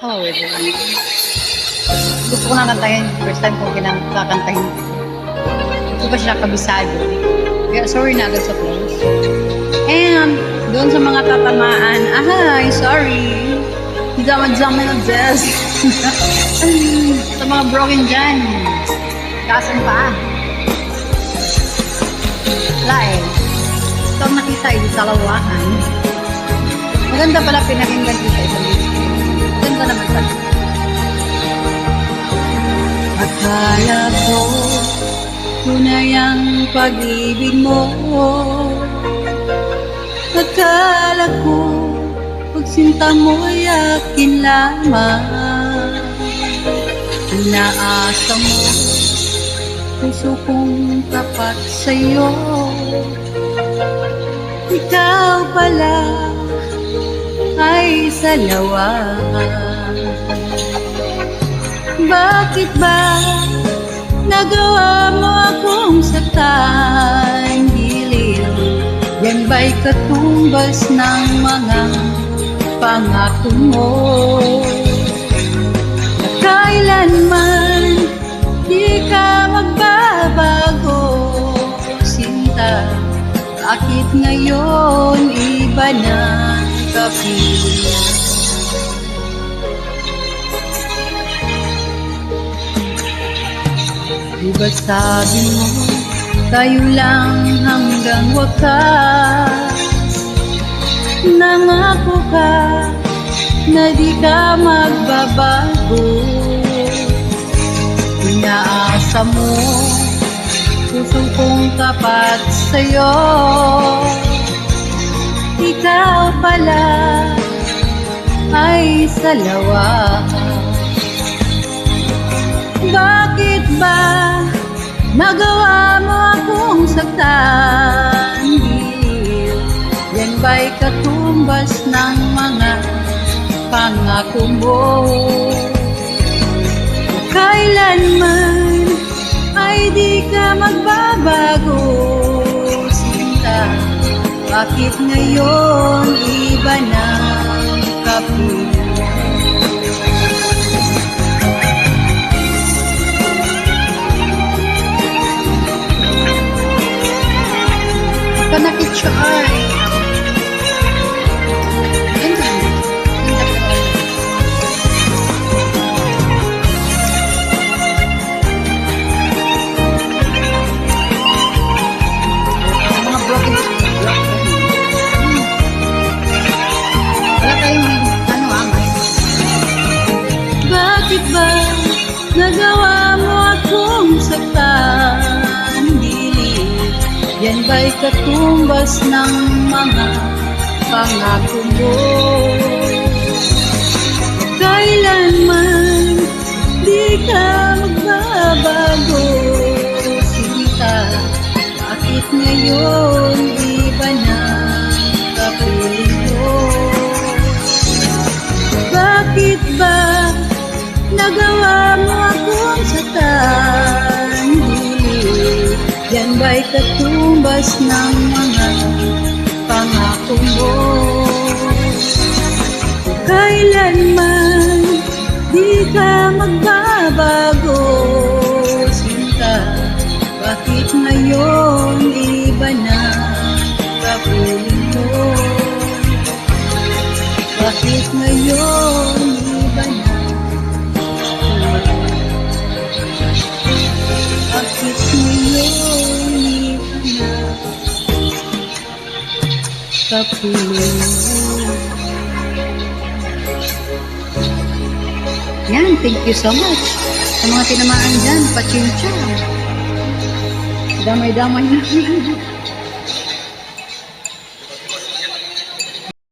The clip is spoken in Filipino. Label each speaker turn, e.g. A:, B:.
A: Oh, wait. Gusto ko na kantahin. First time ko kakantahin. Hindi pa siya kabisado. Kaya sorry na agad sa close. And doon sa mga tatamaan, sorry. Dama-dama na Jess. Sa mga broken dyan. Kasan pa. Live. Ito ang nakita sa lawahan. Maganda pala pinakinggan dito sa video. Maganda naman pala. Akala ko tunay ang pag-ibig mo. Akala ko pagsinta mo'y akin lamang. Inaasa mo puso kong tapat sa'yo. Ikaw pala ay salawa. Bakit ba nagawa mo akong saktan? Giliw, yan ba'y katumbas ng mga pangako mo? Na kailanman di ka magbabago, sinta. Bakit ngayon iba na kapiling? Diba sabi mo, tayo lang hanggang wakas? Nangako ka na di ka magbabago. Inaasa mo puso kong tapat sa'yo. Ikaw pala ay salawa. Bakit ba nagawa mo akong saktan? Yan ba'y katumbas ng mga pangako mo? Kailanman ay di ka magbabago, sinta. Bakit ngayon iba na kapiling? Panakit siya ay nagawa mo akong saktan? Dili, yan ba'y katumbas ng mga pangako mo? Kailanman di ka magbabago, sinta. Bakit ngayon iba na kapiling mo? Bakit ba nagawa mo akong saktan? Dili, yan ba'y katumbas ng mga pangako mo? Kailanman di ka magbabago, sinta. Bakit ngayon iba na kapiling mo? Bakit ngayon iba na? Bakit ngayon iba na kapiling mo? Yan, thank you so much sa mga tinamaan dyan, pachincha. Damay-damay na.